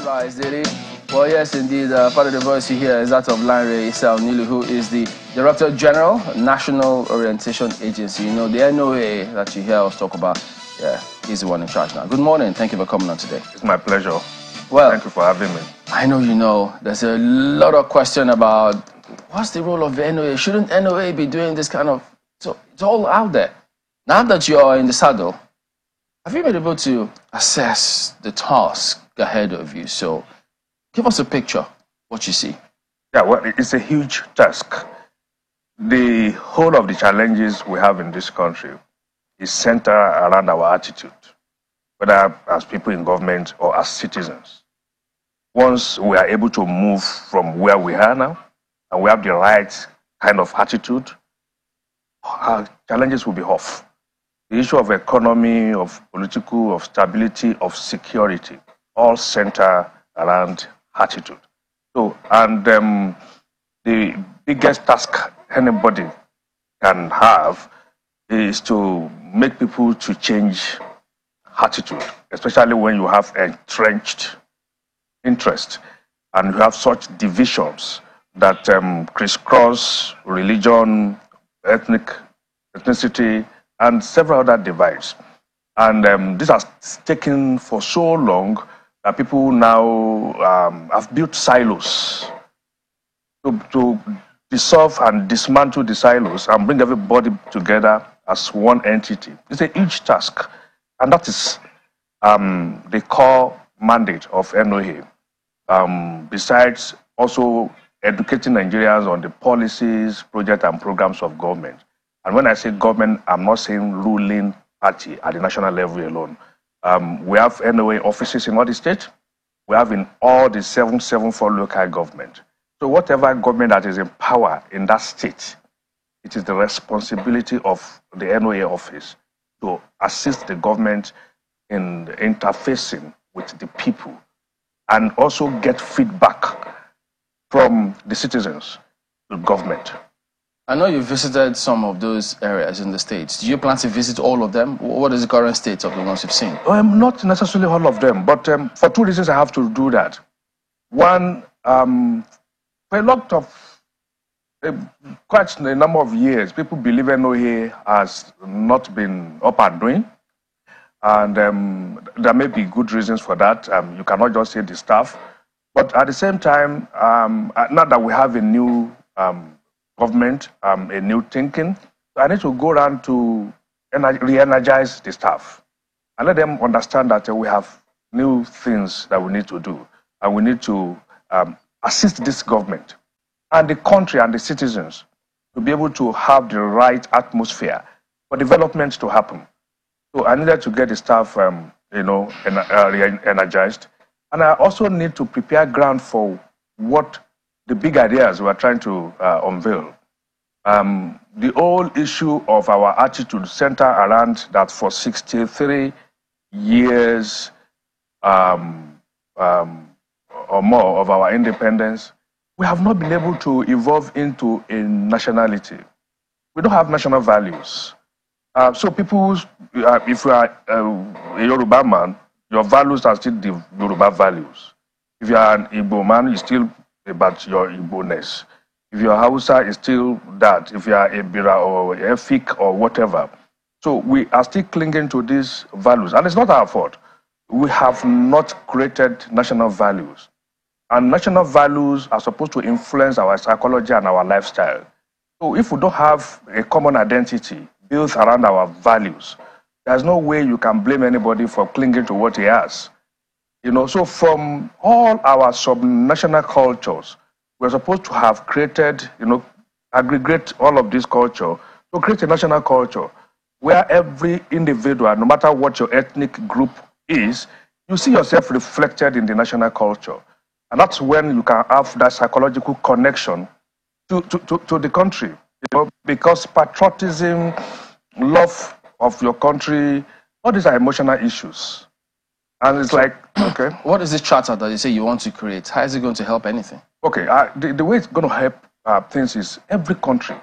Advice Daily. Well, yes, indeed. Part of the voice you hear is that of Lanre Issa Onilu, who is the Director General, National Orientation Agency. You know, the NOA that you hear us talk about. Yeah, he's the one in charge now. Good morning. Thank you for coming on today. It's my pleasure. Well, thank you for having me. I know you know. There's a lot of question about what's the role of the NOA. Shouldn't NOA be doing this kind of? So it's all out there. Now that you're in the saddle, have you been able to assess the task ahead of you? So give us a picture, what you see. Yeah, well, it's a huge task. The whole of the challenges we have in this country is centered around our attitude, whether as people in government or as citizens. Once we are able to move from where we are now, and we have the right kind of attitude, our challenges will be off. The issue of economy, of political, of stability, of security, all center around attitude. So, and the biggest task anybody can have is to make people to change attitude, especially when you have entrenched interest and you have such divisions that crisscross religion, ethnicity, and several other divides. And this has taken for so long that people now have built silos to dissolve and dismantle the silos and bring everybody together as one entity. It's a huge task, and that is the core mandate of NOA. Besides also educating Nigerians on the policies, projects, and programs of government. And when I say government, I'm not saying ruling party at the national level alone. We have NOA offices in all the states. We have in all the 774 local government. So whatever government that is in power in that state, it is the responsibility of the NOA office to assist the government in interfacing with the people and also get feedback from the citizens to government. I know you visited some of those areas in the States. Do you plan to visit all of them? What is the current state of the ones you've seen? Not necessarily all of them, but for two reasons I have to do that. One, for a lot of, quite a number of years, people believe NOA has not been up and doing. And there may be good reasons for that. You cannot just say the staff. But at the same time, now that we have a new government, a new thinking, I need to go around to re-energize the staff and let them understand that we have new things that we need to do. And we need to assist this government and the country and the citizens to be able to have the right atmosphere for development to happen. So I needed to get the staff, re-energized. And I also need to prepare ground for what the big ideas we are trying to unveil. The whole issue of our attitude center around that for 63 years or more of our independence, we have not been able to evolve into a nationality. We don't have national values. So people, if you are a Yoruba man, your values are still the Yoruba values. If you are an Igbo man, you still about your Igbo-ness. If you're Hausa, it's still that. If you are a Bira or Efik or whatever. So we are still clinging to these values. And it's not our fault. We have not created national values. And national values are supposed to influence our psychology and our lifestyle. So if we don't have a common identity built around our values, there's no way you can blame anybody for clinging to what he has. So from all our sub-national cultures, we're supposed to have created, aggregate all of this culture to create a national culture where every individual, no matter what your ethnic group is, you see yourself reflected in the national culture. And that's when you can have that psychological connection to the country. Because patriotism, love of your country, all these are emotional issues. And it's like, okay. What is this charter that you say you want to create? How is it going to help anything? Okay, the way it's going to help things is every country,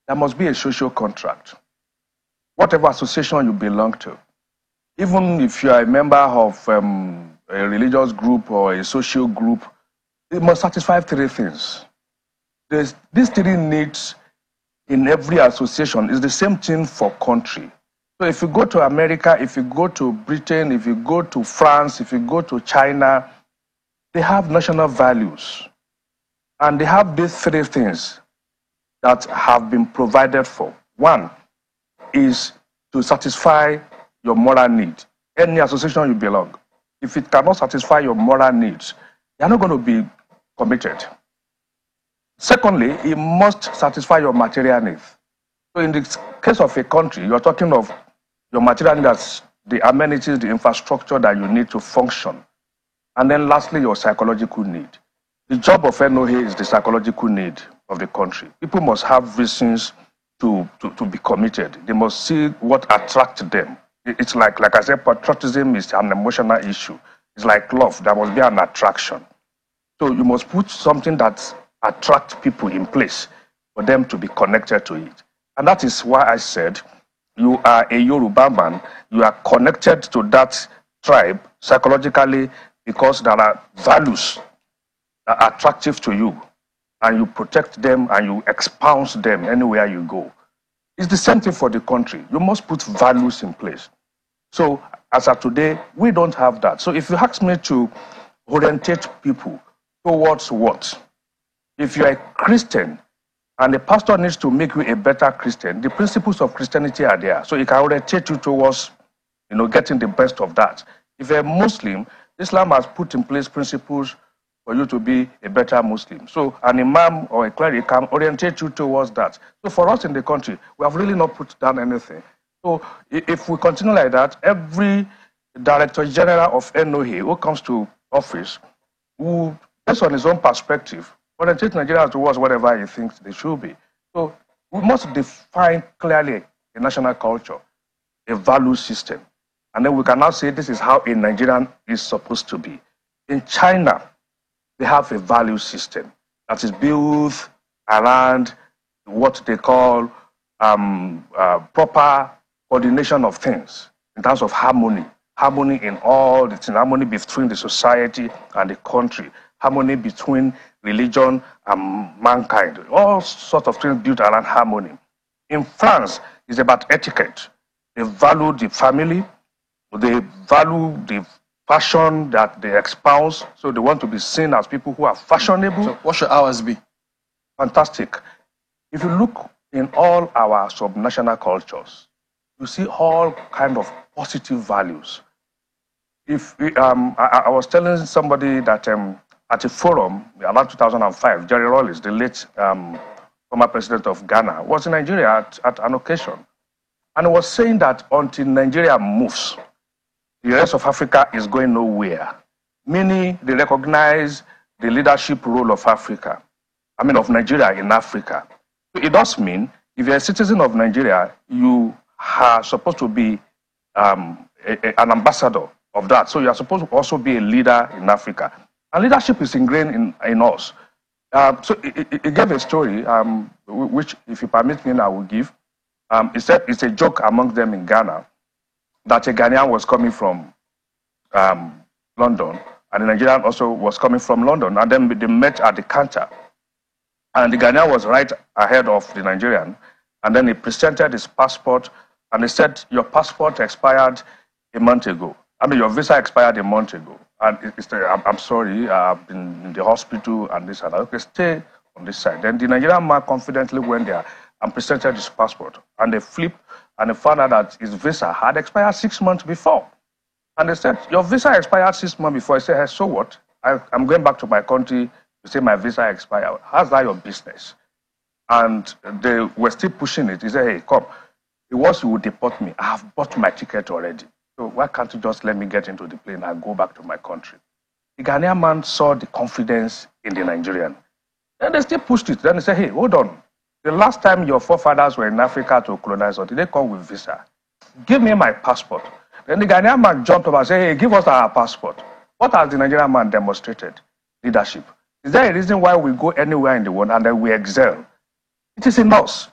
there must be a social contract. Whatever association you belong to, even if you are a member of a religious group or a social group, it must satisfy three things. These three needs in every association is the same thing for country. So if you go to America, if you go to Britain, if you go to France, if you go to China, they have national values. And they have these three things that have been provided for. One is to satisfy your moral need. Any association you belong, if it cannot satisfy your moral needs, you're not going to be committed. Secondly, it must satisfy your material needs. So in the case of a country, you're talking of your material needs, the amenities, the infrastructure that you need to function. And then lastly, your psychological need. The job of NOA is the psychological need of the country. People must have reasons to be committed. They must see what attracts them. It's like I said, patriotism is an emotional issue. It's like love. There must be an attraction. So you must put something that attracts people in place for them to be connected to it. And that is why I said you are a Yoruba man. You are connected to that tribe psychologically because there are values that are attractive to you, and you protect them and you espouse them anywhere you go. It's the same thing for the country. You must put values in place. So as of today, we don't have that. So if you ask me to orientate people towards what? If you're a Christian and the pastor needs to make you a better Christian, the principles of Christianity are there. So it can orientate you towards, getting the best of that. If you're a Muslim, Islam has put in place principles for you to be a better Muslim. So an imam or a cleric can orientate you towards that. So for us in the country, we have really not put down anything. So if we continue like that, every Director General of NOA who comes to office will, based on his own perspective, orientate Nigerians towards whatever he thinks they should be. So we must define clearly a national culture, a value system. And then we can now say this is how a Nigerian is supposed to be. In China, they have a value system that is built around what they call proper coordination of things in terms of harmony. Harmony in all the things, harmony between the society and the country, harmony between religion and mankind, all sorts of things built around harmony. In France, it's about etiquette. They value the family, they value the fashion that they espouse, so they want to be seen as people who are fashionable. So what should ours be? Fantastic. If you look in all our subnational cultures, you see all kind of positive values. If I was telling somebody that at a forum around 2005, Jerry Rawlings, the late former president of Ghana, was in Nigeria at an occasion, and he was saying that until Nigeria moves, the rest of Africa is going nowhere. Meaning they recognize the leadership role of Africa, of Nigeria in Africa. So it does mean if you're a citizen of Nigeria, you are supposed to be an ambassador of that. So you are supposed to also be a leader in Africa. And leadership is ingrained in us. So it gave a story, which, if you permit me, I will give. It said it's a joke among them in Ghana that a Ghanaian was coming from London, and a Nigerian also was coming from London, and then they met at the counter. And the Ghanaian was right ahead of the Nigerian, and then he presented his passport, and he said, "Your passport expired a month ago. Your visa expired a month ago." And I'm sorry, I've been in the hospital and this and that. Okay, stay on this side. Then the Nigerian man confidently went there and presented his passport, and they flipped, and they found out that his visa had expired 6 months before. And they said, "Your visa expired 6 months before." He said, "Hey, so what? I'm going back to my country to say my visa expired. How's that your business?" And they were still pushing it. He said, "Hey, come. It was you would deport me. I have bought my ticket already. So why can't you just let me get into the plane and go back to my country?" The Ghanaian man saw the confidence in the Nigerian. Then they still pushed it. Then they said, "Hey, hold on. The last time your forefathers were in Africa to colonize us, did they come with visa? Give me my passport." Then the Ghanaian man jumped up and said, "Hey, give us our passport." What has the Nigerian man demonstrated? Leadership. Is there a reason why we go anywhere in the world and then we excel? It is in us.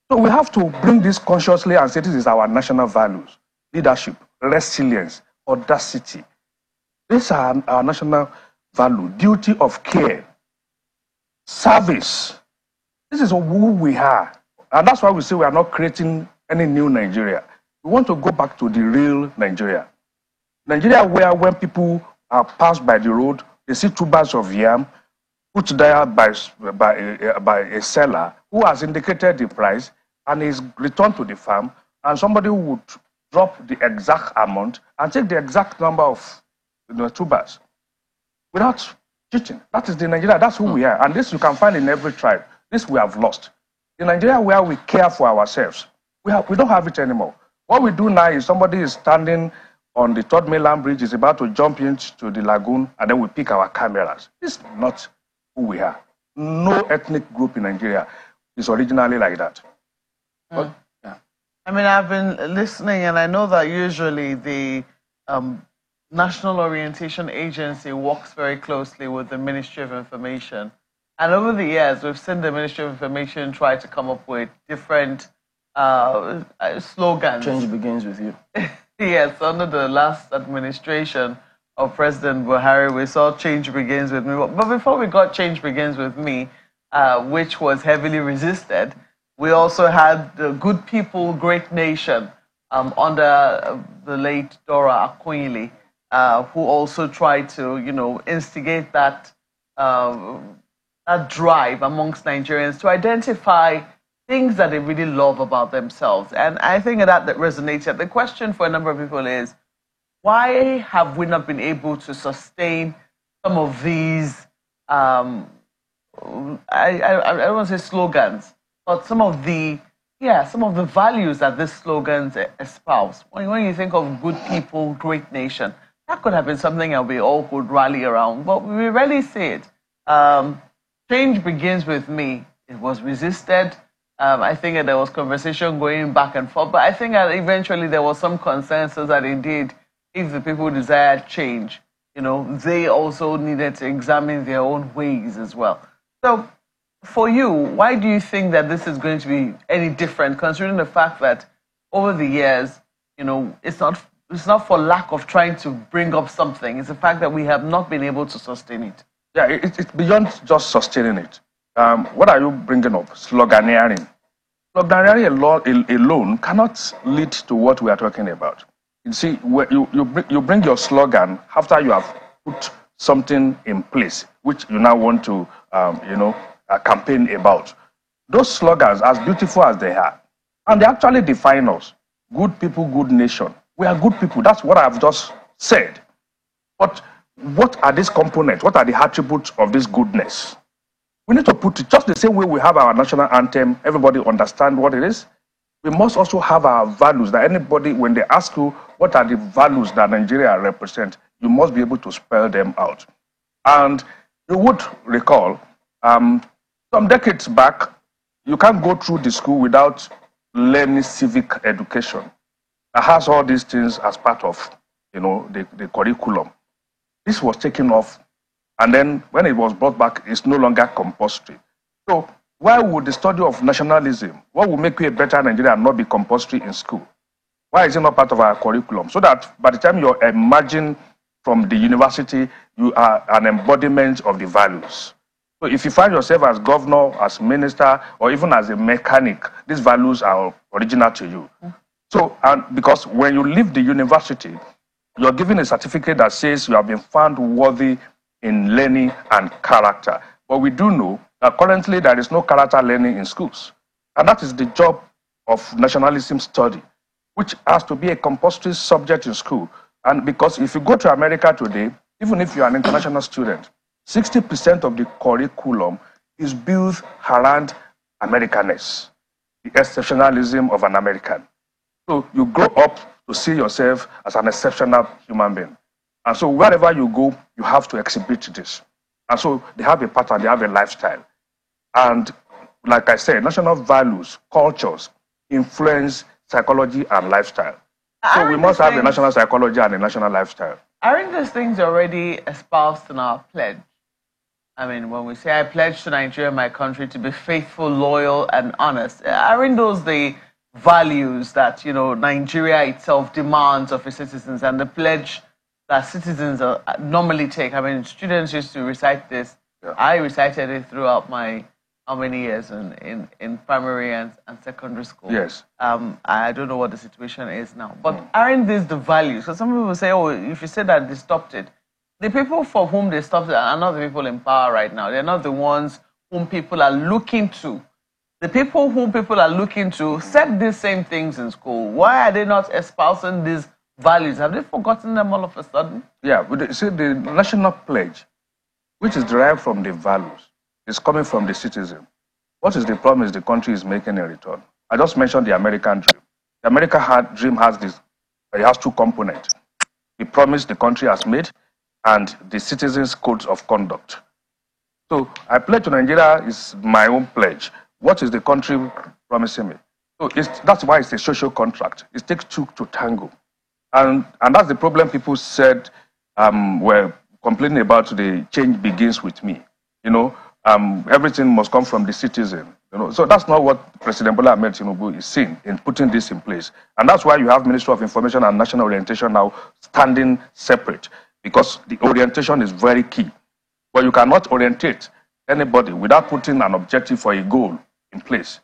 So we have to bring this consciously and say this is our national values. Leadership, resilience, audacity. These are our national value, duty of care, service. This is who we are. And that's why we say we are not creating any new Nigeria. We want to go back to the real Nigeria. Nigeria where when people are passed by the road, they see 2 bags of yam put there by a seller who has indicated the price and is returned to the farm, and somebody would drop the exact amount and take the exact number of 2 bags without cheating. That is the Nigeria. That's who we are. And this you can find in every tribe. This we have lost. The Nigeria where we care for ourselves, we don't have it anymore. What we do now is somebody is standing on the Third Mainland Bridge, is about to jump into the lagoon, and then we pick our cameras. This is not who we are. No ethnic group in Nigeria is originally like that. But, yeah. I mean, I've been listening, and I know that usually the National Orientation Agency works very closely with the Ministry of Information. And over the years, we've seen the Ministry of Information try to come up with different slogans. Change begins with you. Yes, under the last administration of President Buhari, we saw Change Begins with Me. But before we got Change Begins with Me, which was heavily resisted, we also had the Good People, Great Nation under the late Dora Akunyili, who also tried to, instigate that that drive amongst Nigerians to identify things that they really love about themselves. And I think that resonated. The question for a number of people is, why have we not been able to sustain some of these, I don't want to say slogans, but some of the values that these slogans espouse? When you think of good people, great nation, that could have been something that we all could rally around, but we rarely see it. Change begins with me. It was resisted. I think that there was conversation going back and forth, but I think that eventually there was some consensus that indeed, if the people desired change, they also needed to examine their own ways as well. So, for you, why do you think that this is going to be any different, considering the fact that over the years, it's not for lack of trying to bring up something. It's the fact that we have not been able to sustain it. Yeah, it's beyond just sustaining it. What are you bringing up? Sloganeering. Sloganeering alone cannot lead to what we are talking about. You see, you bring your slogan after you have put something in place, which you now want to, campaign about. Those slogans, as beautiful as they are, and they actually define us. Good people, good nation. We are good people. That's what I've just said. But what are these components? What are the attributes of this goodness? We need to put it just the same way we have our national anthem. Everybody understand what it is. We must also have our values, that anybody, when they ask you what are the values that Nigeria represent, you must be able to spell them out. And you would recall, some decades back, you can't go through the school without learning civic education. That has all these things as part of, the curriculum. This was taken off, and then when it was brought back, it's no longer compulsory. So why would the study of nationalism, what would make you a better Nigerian, not be compulsory in school? Why is it not part of our curriculum? So that by the time you're emerging from the university, you are an embodiment of the values. So if you find yourself as governor, as minister, or even as a mechanic, these values are original to you. So, and because when you leave the university, you're given a certificate that says you have been found worthy in learning and character. But we do know that currently there is no character learning in schools. And that is the job of nationalism study, which has to be a compulsory subject in school. And because if you go to America today, even if you're an international student, 60% of the curriculum is built around Americanness, the exceptionalism of an American. So you grow up to see yourself as an exceptional human being. And so wherever you go, you have to exhibit this. And so they have a pattern, they have a lifestyle. And like I said, national values, cultures, influence psychology and lifestyle. So we must have a national psychology and a national lifestyle. Aren't those things already espoused in our pledge? I mean, when we say, I pledge to Nigeria, my country, to be faithful, loyal, and honest, aren't those the values that, Nigeria itself demands of its citizens, and the pledge that citizens normally take. I mean, students used to recite this. Yeah. I recited it throughout my how many years in primary and secondary school. Yes. I don't know what the situation is now. But aren't these the values? So some people say, oh, if you say that they stopped it, the people for whom they stopped it are not the people in power right now. They're not the ones whom people are looking to. The people whom people are looking to said these same things in school. Why are they not espousing these values? Have they forgotten them all of a sudden? Yeah, but see, the national pledge, which is derived from the values, is coming from the citizen. What is the promise the country is making in return? I just mentioned the American dream. The American dream has this, it has two components. The promise the country has made and the citizens' codes of conduct. So I pledge to Nigeria is my own pledge. What is the country promising me? So that's why it's a social contract. It takes two to tango. And that's the problem people said were complaining about today. Change begins with me. You know, everything must come from the citizen. You know, so that's not what President Bola Ahmed Tinubu is seeing in putting this in place. And that's why you have Ministry of Information and National Orientation now standing separate, because the orientation is very key. But you cannot orientate anybody without putting an objective for a goal in place.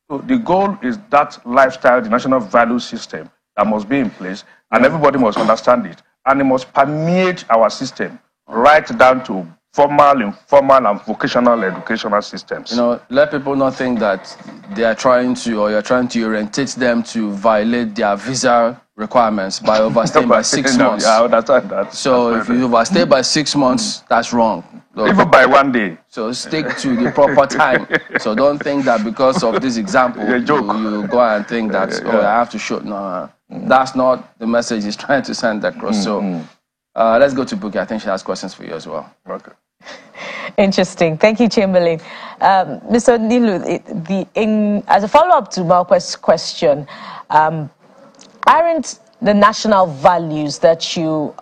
So the goal is that lifestyle, the national value system that must be in place, and everybody must understand it. And it must permeate our system right down to formal, informal, and vocational educational systems. You know, let people not think that they are trying to, or you're trying to orientate them to violate their visa requirements by overstaying by 6 months. Yeah, I understand that. So if you overstay by 6 months, that's wrong. So, even by 1 day. So stick to the proper time. So don't think that because of this example, you go and think that, oh, I have to show. No, that's not the message he's trying to send across. So let's go to Buki. I think she has questions for you as well. Okay. Interesting. Thank you, Chamberlain. Mr. Nilu, as a follow-up to Malquest's question, aren't the national values that you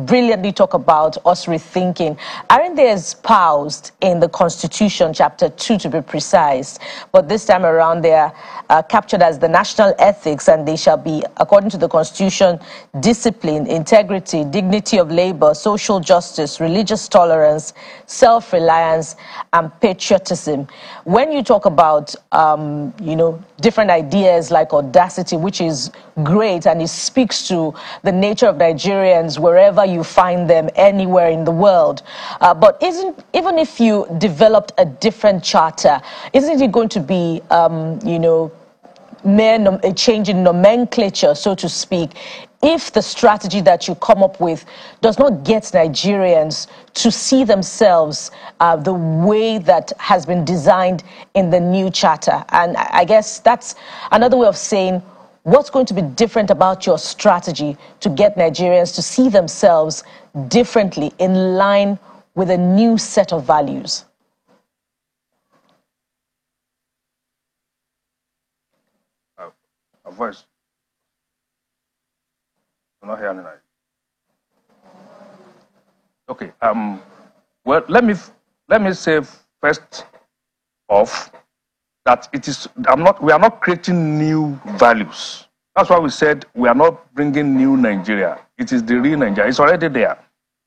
brilliantly talk about us rethinking, aren't they espoused in the Constitution, Chapter 2 to be precise? But this time around they are captured as the national ethics, and they shall be, according to the Constitution, discipline, integrity, dignity of labor, social justice, religious tolerance, self-reliance, and patriotism. When you talk about, different ideas like audacity, which is great, and it speaks to the nature of Nigerians wherever you find them, anywhere in the world. But even if you developed a different charter, isn't it going to be, a change in nomenclature, so to speak, if the strategy that you come up with does not get Nigerians to see themselves the way that has been designed in the new charter? And I guess that's another way of saying, what's going to be different about your strategy to get Nigerians to see themselves differently in line with a new set of values? A voice. I'm not hearing it. Okay. Well, let me say first off that we are not creating new values. That's why we said we are not bringing new Nigeria. It is the real Nigeria. It's already there.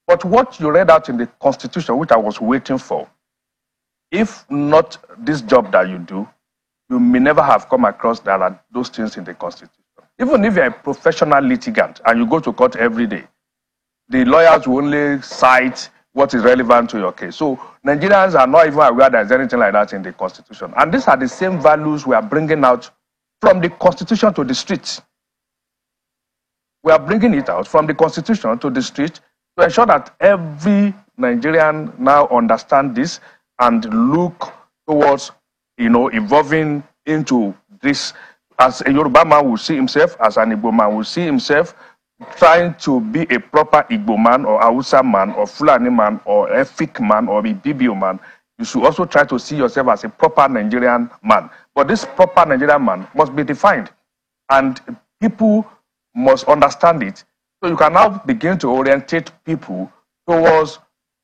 But what you read out in the Constitution, which I was waiting for, if not this job that you do, you may never have come across that are those things in the Constitution. Even if you're a professional litigant and you go to court every day, the lawyers will only cite what is relevant to your case. So Nigerians are not even aware there's anything like that in the Constitution. And these are the same values we are bringing out from the Constitution to the streets. We are bringing it out from the Constitution to the street to ensure that every Nigerian now understands this and look towards, evolving into this. As a Yoruba man will see himself, as an Igbo man will see himself, trying to be a proper Igbo man or Hausa man or Fulani man or Efik man or a Bibio man. You should also try to see yourself as a proper Nigerian man. But this proper Nigerian man must be defined, and people must understand it. So you can now begin to orientate people towards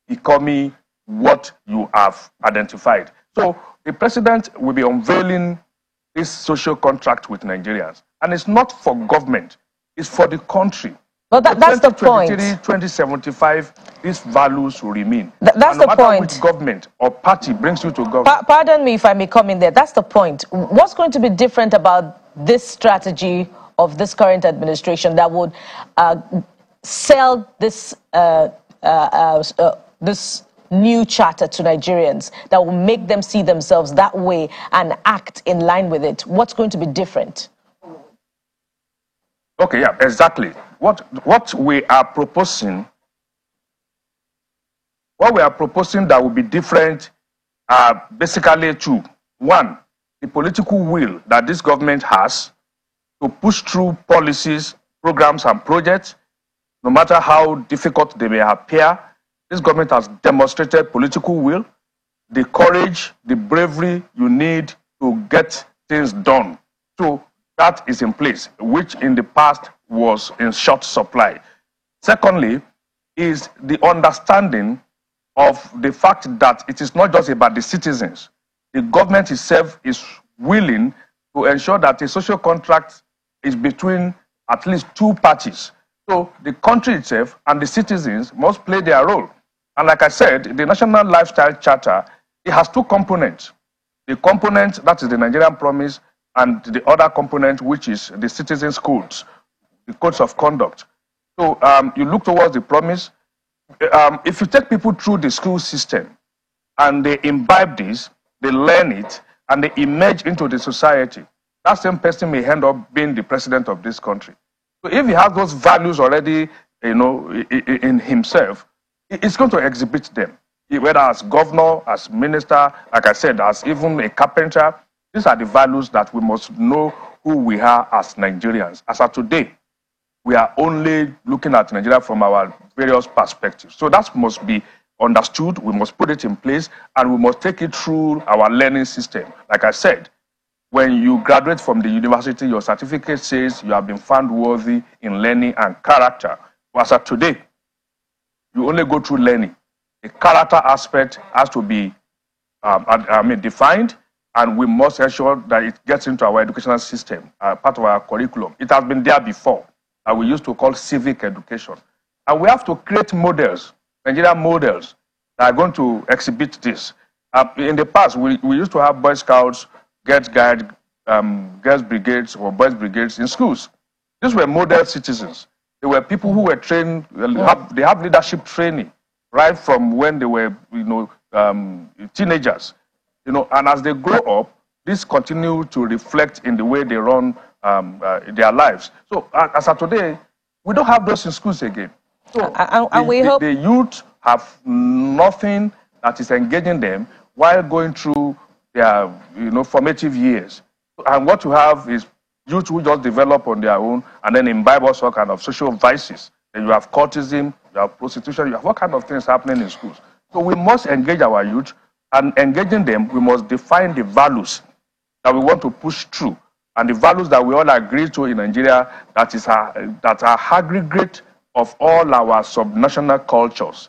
becoming what you have identified. So the president will be unveiling this social contract with Nigerians. And it's not for government, it's for the country. But that's the point. 2075, these values will remain. That's the point. No matter which government or party brings you to government. Pardon me if I may come in there. That's the point. What's going to be different about this strategy of this current administration that would sell this this new charter to Nigerians, that will make them see themselves that way and act in line with it? What's going to be different? Okay, yeah, exactly. What we are proposing that will be different are basically two. One, the political will that this government has to push through policies, programs, and projects, no matter how difficult they may appear. This government has demonstrated political will, the courage, the bravery you need to get things done. So that is in place, which in the past was in short supply. Secondly, is the understanding of the fact that it is not just about the citizens. The government itself is willing to ensure that a social contract is between at least two parties. So the country itself and the citizens must play their role. And like I said, the National Lifestyle Charter, it has two components. The component, that is the Nigerian Promise, and the other component, which is the citizens' codes, the codes of conduct. So you look towards the promise. If you take people through the school system and they imbibe this, they learn it, and they emerge into the society, that same person may end up being the president of this country. So if he has those values already, in himself, it's going to exhibit them. Whether as governor, as minister, like I said, as even a carpenter, these are the values that we must know who we are as Nigerians. As of today, we are only looking at Nigeria from our various perspectives. So that must be understood, we must put it in place, and we must take it through our learning system. Like I said, when you graduate from the university, your certificate says you have been found worthy in learning and character. But as of today, you only go through learning. The character aspect has to be defined, and we must ensure that it gets into our educational system, part of our curriculum. It has been there before, that we used to call civic education. And we have to create models, Nigerian models, that are going to exhibit this. In the past, we used to have Boy Scouts, Girls Guide, Girls Brigades, or Boys Brigades in schools. These were model citizens. They were people who were trained, they have leadership training right from when they were, teenagers. And as they grow up, this continue to reflect in the way they run their lives. So as of today, we don't have those in schools again. So the youth have nothing that is engaging them while going through their formative years. And what you have is youth who just develop on their own and then imbibe all kind of social vices. And you have cultism, you have prostitution, you have all kind of things happening in schools. So we must engage our youth, and engaging them, we must define the values that we want to push through, and the values that we all agree to in Nigeria, that are aggregate of all our subnational cultures.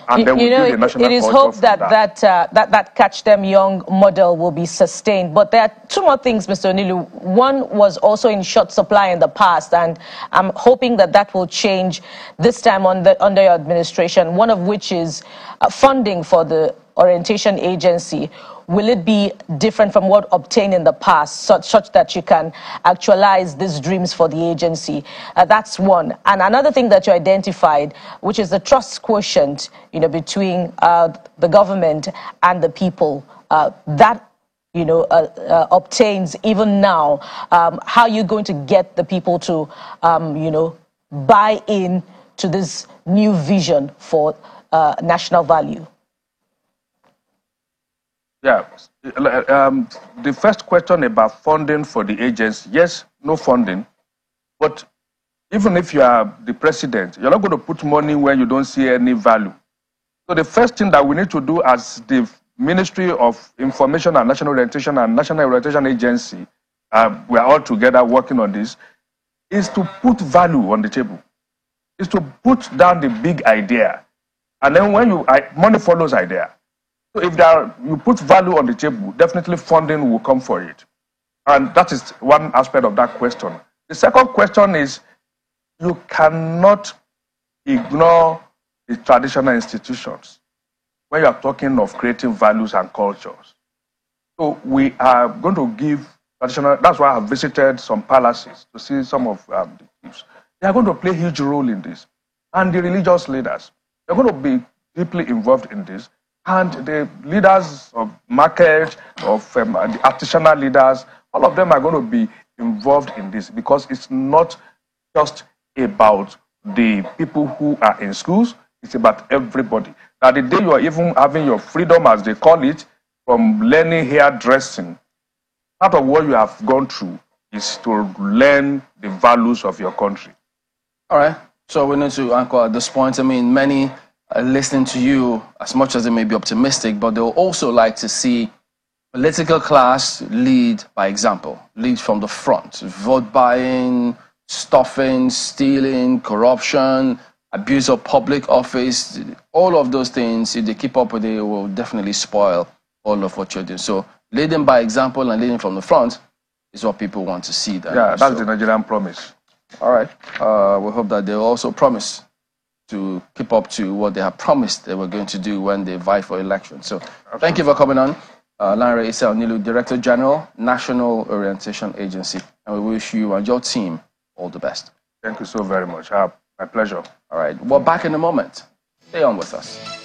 And then it is hoped that Catch Them Young model will be sustained. But there are two more things, Mr. Onilu. One was also in short supply in the past, and I'm hoping that will change this time under your administration, one of which is funding for the orientation agency. Will it be different from what obtained in the past, such that you can actualize these dreams for the agency? That's one. And another thing that you identified, which is the trust quotient, between the government and the people, that obtains even now. How are you going to get the people to, buy in to this new vision for national value? Yeah, the first question about funding for the agency, yes, no funding, but even if you are the president, you're not going to put money where you don't see any value. So the first thing that we need to do as the Ministry of Information and National Orientation and National Orientation Agency, we are all together working on this, is to put value on the table, is to put down the big idea. And then when money follows idea. So if you put value on the table, definitely funding will come for it. And that is one aspect of that question. The second question is, you cannot ignore the traditional institutions when you are talking of creating values and cultures. So we are going to give traditional, that's why I have visited some palaces to see some of the chiefs. They are going to play a huge role in this. And the religious leaders, they're going to be deeply involved in this. And the leaders of market, of the artisanal leaders, all of them are going to be involved in this because it's not just about the people who are in schools, it's about everybody. Now, the day you are even having your freedom, as they call it, from learning hairdressing, part of what you have gone through is to learn the values of your country. All right. So we need to anchor at this point. I mean, many are listening to you, as much as they may be optimistic, but they'll also like to see political class lead by example, lead from the front, vote buying, stuffing, stealing, corruption, abuse of public office, all of those things, if they keep up with it, will definitely spoil all of what you're doing. So leading by example and leading from the front is what people want to see. Yeah, that's the Nigerian promise. All right. We hope that they'll also promise to keep up to what they have promised they were going to do when they vie for election. So thank you for coming on. Lanre Issa Onilu, Director General, National Orientation Agency. And we wish you and your team all the best. Thank you so very much. My pleasure. All right. We're back in a moment. Stay on with us.